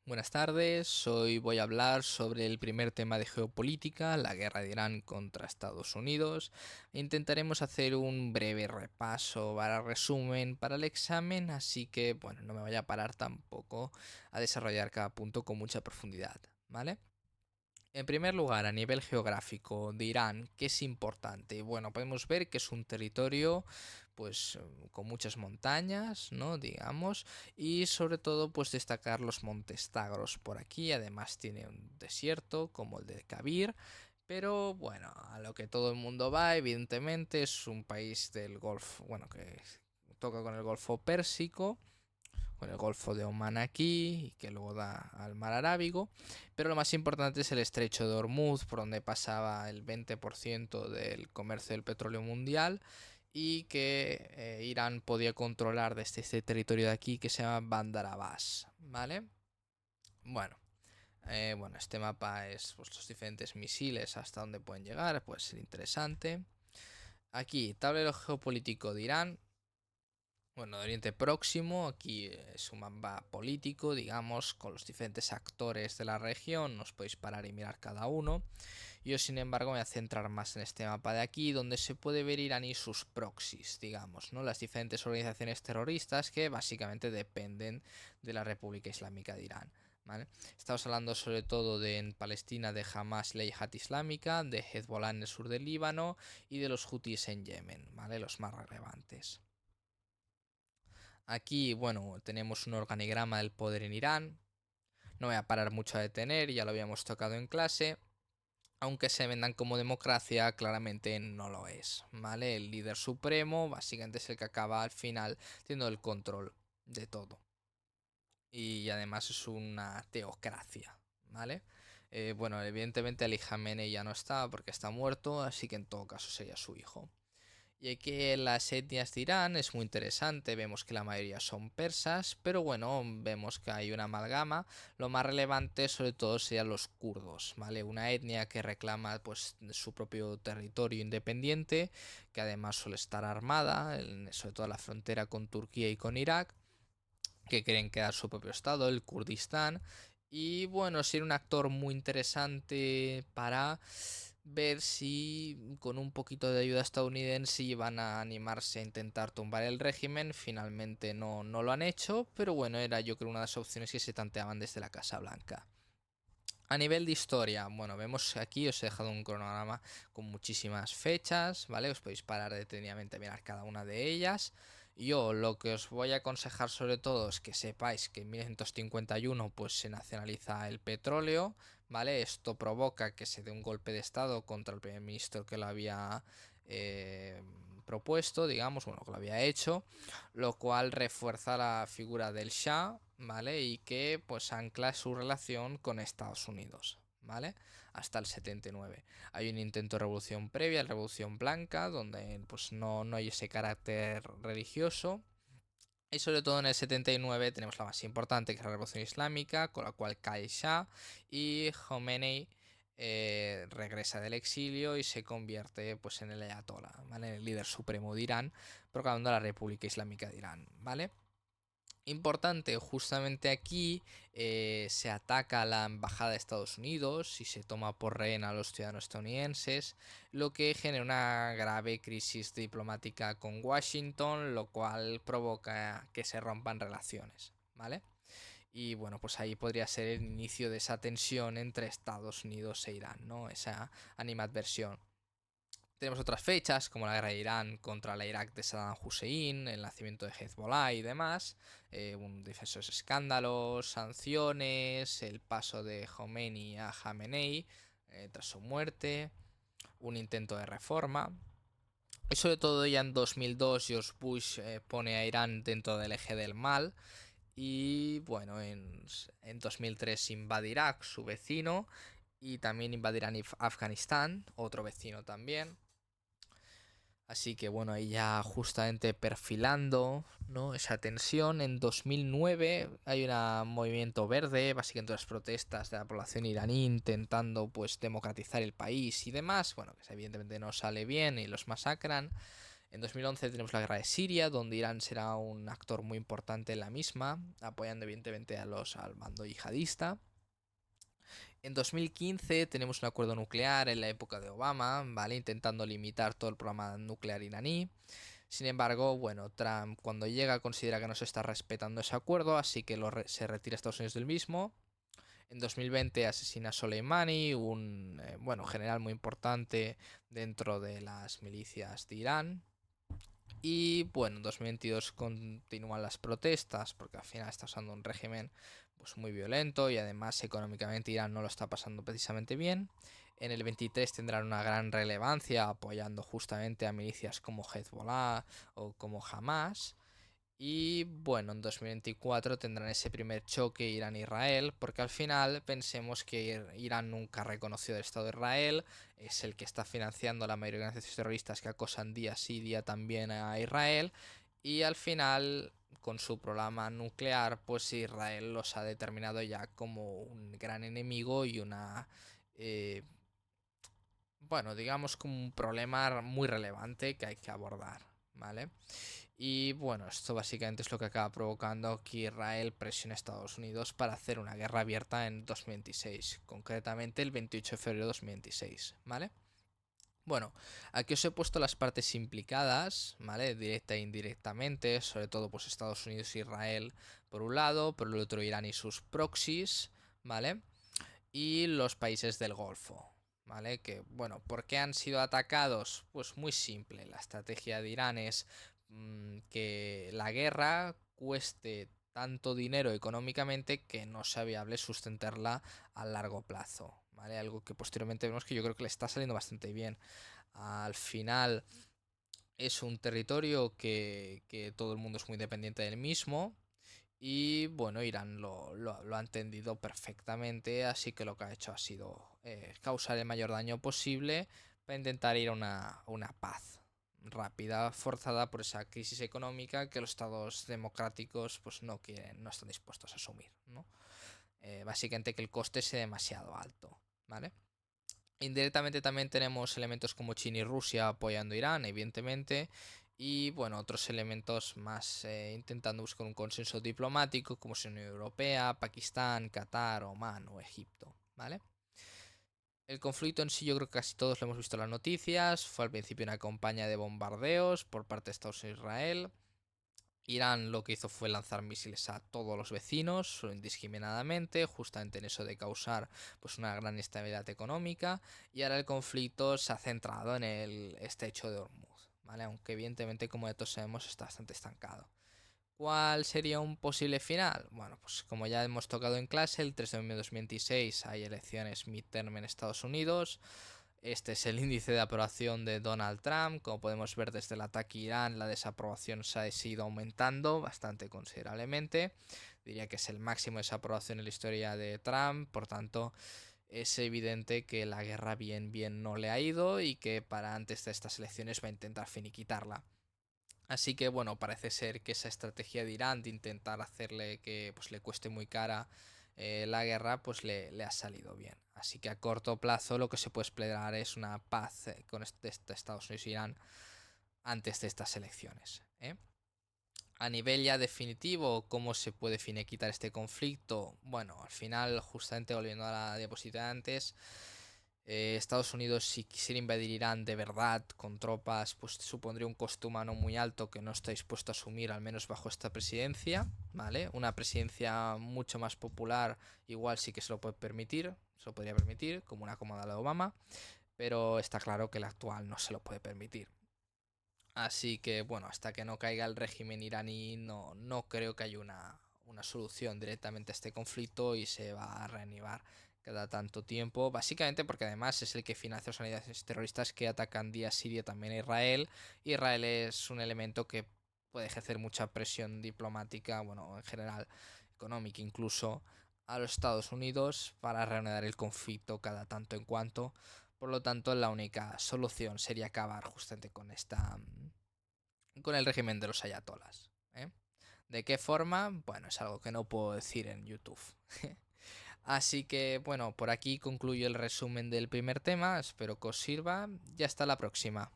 Buenas tardes, hoy voy a hablar sobre el primer tema de geopolítica, la guerra de Irán contra Estados Unidos. Intentaremos hacer un breve repaso para resumen para el examen, así que bueno, no me voy a parar tampoco a desarrollar cada punto con mucha profundidad, ¿vale? En primer lugar, a nivel geográfico de Irán, ¿qué es importante? Bueno, podemos ver que es un territorio pues con muchas montañas, ¿no? Digamos, y sobre todo pues destacar los montes Tagros por aquí, además tiene un desierto como el de Kabir, pero bueno, a lo que todo el mundo va, evidentemente es un país del Golfo, bueno, que toca con el Golfo Pérsico, con el Golfo de Omán aquí y que luego da al mar Arábigo, pero lo más importante es el estrecho de Hormuz, por donde pasaba el 20% del comercio del petróleo mundial y que Irán podía controlar desde este territorio de aquí que se llama Bandar Abbas, ¿vale? Bueno, este mapa es pues, los diferentes misiles hasta donde pueden llegar, puede ser interesante. Aquí, tablero geopolítico de Irán. Bueno, de Oriente Próximo, aquí es un mapa político, digamos, con los diferentes actores de la región, os podéis parar y mirar cada uno. Yo, sin embargo, me voy a centrar más en este mapa de aquí, donde se puede ver Irán y sus proxies, digamos, ¿no? Las diferentes organizaciones terroristas que básicamente dependen de la República Islámica de Irán. ¿Vale? Estamos hablando sobre todo de en Palestina de Hamas, la Yihad Islámica, de Hezbollah en el sur del Líbano y de los Houthis en Yemen, ¿vale? Los más relevantes. Aquí, bueno, tenemos un organigrama del poder en Irán. No voy a parar mucho a detener, ya lo habíamos tocado en clase. Aunque se vendan como democracia, claramente no lo es, ¿vale? El líder supremo básicamente es el que acaba al final teniendo el control de todo. Y además es una teocracia, ¿vale? Bueno, evidentemente Ali Khamenei ya no está porque está muerto, así que en todo caso sería su hijo. Y aquí las etnias de Irán es muy interesante, vemos que la mayoría son persas, pero bueno, vemos que hay una amalgama. Lo más relevante sobre todo serían los kurdos, ¿vale? Una etnia que reclama pues su propio territorio independiente, que además suele estar armada, sobre todo en la frontera con Turquía y con Irak, que quieren crear su propio estado, el Kurdistán. Y bueno, sería un actor muy interesante para ver si con un poquito de ayuda estadounidense iban a animarse a intentar tumbar el régimen. Finalmente no lo han hecho, pero bueno, era yo creo una de las opciones que se tanteaban desde la Casa Blanca. A nivel de historia, bueno, vemos aquí, os he dejado un cronograma con muchísimas fechas, ¿vale? Os podéis parar detenidamente a mirar cada una de ellas. Yo lo que os voy a aconsejar sobre todo es que sepáis que en 1951 pues se nacionaliza el petróleo, ¿vale? Esto provoca que se dé un golpe de estado contra el primer ministro que lo había eh, propuesto, digamos, bueno, que lo había hecho, lo cual refuerza la figura del Shah, ¿vale? Y que pues ancla su relación con Estados Unidos, ¿vale? Hasta el 79. Hay un intento de revolución previa, la Revolución Blanca, donde pues no hay ese carácter religioso. Y sobre todo en el 79 tenemos la más importante, que es la Revolución Islámica, con la cual cae el Shah y Khomeini regresa del exilio y se convierte pues en el ayatollah, ¿vale? En el líder supremo de Irán, proclamando la República Islámica de Irán, ¿vale? Importante, justamente aquí se ataca a la embajada de Estados Unidos y se toma por rehén a los ciudadanos estadounidenses, lo que genera una grave crisis diplomática con Washington, lo cual provoca que se rompan relaciones, ¿vale? Y bueno, pues ahí podría ser el inicio de esa tensión entre Estados Unidos e Irán, ¿no? Esa animadversión. Tenemos otras fechas, como la guerra de Irán contra la Irak de Saddam Hussein, el nacimiento de Hezbollah y demás, diversos escándalos, sanciones, el paso de Khomeini a Khamenei tras su muerte, un intento de reforma. Y sobre todo ya en 2002 George Bush pone a Irán dentro del eje del mal y bueno, en 2003 invade Irak, su vecino, y también invadirán Afganistán, otro vecino también. Así que bueno, ahí ya justamente perfilando, ¿no? Esa tensión. En 2009 hay un movimiento verde, básicamente las protestas de la población iraní intentando pues democratizar el país y demás. Bueno, que evidentemente no sale bien y los masacran. En 2011 tenemos la guerra de Siria, donde Irán será un actor muy importante en la misma, apoyando evidentemente al bando yihadista. En 2015 tenemos un acuerdo nuclear en la época de Obama, ¿vale? Intentando limitar todo el programa nuclear iraní. Sin embargo, bueno, Trump cuando llega considera que no se está respetando ese acuerdo, así que se retira Estados Unidos del mismo. En 2020 asesina a Soleimani, un general muy importante dentro de las milicias de Irán. Y bueno, en 2022 continúan las protestas porque al final está usando un régimen pues muy violento y además económicamente Irán no lo está pasando precisamente bien. En el 23 tendrán una gran relevancia apoyando justamente a milicias como Hezbollah o como Hamas. Y bueno, en 2024 tendrán ese primer choque Irán-Israel, porque al final pensemos que Irán nunca ha reconocido el Estado de Israel, es el que está financiando la mayoría de organizaciones terroristas que acosan día sí día también a Israel, y al final, con su programa nuclear, pues Israel los ha determinado ya como un gran enemigo y eh, digamos como un problema muy relevante que hay que abordar, ¿vale? Y bueno, esto básicamente es lo que acaba provocando que Israel presione a Estados Unidos para hacer una guerra abierta en 2026, concretamente el 28 de febrero de 2026, ¿vale? Bueno, aquí os he puesto las partes implicadas, ¿vale? Directa e indirectamente, sobre todo pues Estados Unidos e Israel por un lado, por el otro Irán y sus proxies, ¿vale? Y los países del Golfo, ¿vale? Que, bueno, ¿por qué han sido atacados? Pues muy simple, la estrategia de Irán es que la guerra cueste tanto dinero económicamente que no sea viable sustentarla a largo plazo, ¿vale? Algo que posteriormente vemos que yo creo que le está saliendo bastante bien. Al final es un territorio que todo el mundo es muy dependiente del mismo, y bueno, Irán lo ha entendido perfectamente, así que lo que ha hecho ha sido causar el mayor daño posible para intentar ir a una paz rápida, forzada por esa crisis económica que los estados democráticos pues no quieren, no están dispuestos a asumir, ¿no? Básicamente que el coste sea demasiado alto, ¿vale? Indirectamente también tenemos elementos como China y Rusia apoyando a Irán, evidentemente, y bueno, otros elementos más intentando buscar un consenso diplomático como son Unión Europea, Pakistán, Qatar, Omán o Egipto, ¿vale? El conflicto en sí yo creo que casi todos lo hemos visto en las noticias, fue al principio una campaña de bombardeos por parte de Estados Unidos e Israel. Irán lo que hizo fue lanzar misiles a todos los vecinos, indiscriminadamente, justamente en eso de causar pues una gran inestabilidad económica, y ahora el conflicto se ha centrado en el estrecho de Hormuz, ¿vale? Aunque evidentemente, como ya todos sabemos, está bastante estancado. ¿Cuál sería un posible final? Bueno, pues como ya hemos tocado en clase, el 3 de noviembre de 2026 hay elecciones midterm en Estados Unidos. Este es el índice de aprobación de Donald Trump. Como podemos ver desde el ataque a Irán, la desaprobación se ha ido aumentando bastante considerablemente. Diría que es el máximo de desaprobación en la historia de Trump. Por tanto, es evidente que la guerra bien no le ha ido y que para antes de estas elecciones va a intentar finiquitarla. Así que bueno, parece ser que esa estrategia de Irán de intentar hacerle que pues, le cueste muy cara la guerra, pues le ha salido bien. Así que a corto plazo lo que se puede esperar es una paz con Estados Unidos e Irán antes de estas elecciones, ¿eh? A nivel ya definitivo, ¿cómo se puede finiquitar este conflicto? Bueno, al final, justamente volviendo a la diapositiva de antes, Estados Unidos, si quisiera invadir Irán de verdad con tropas, pues supondría un coste humano muy alto que no está dispuesto a asumir, al menos bajo esta presidencia, ¿vale? Una presidencia mucho más popular, igual sí que se lo puede permitir, se lo podría permitir, como una cómoda la de Obama, pero está claro que la actual no se lo puede permitir. Así que, bueno, hasta que no caiga el régimen iraní, no creo que haya una solución directamente a este conflicto y se va a reanimar cada tanto tiempo. Básicamente porque además es el que financia las unidades terroristas que atacan día sí día también a Israel. Israel es un elemento que puede ejercer mucha presión diplomática, bueno, en general económica incluso, a los Estados Unidos para reanudar el conflicto cada tanto en cuanto. Por lo tanto, la única solución sería acabar justamente con el régimen de los ayatolas, ¿eh? ¿De qué forma? Bueno, es algo que no puedo decir en YouTube. Así que, bueno, por aquí concluyo el resumen del primer tema. Espero que os sirva y hasta la próxima.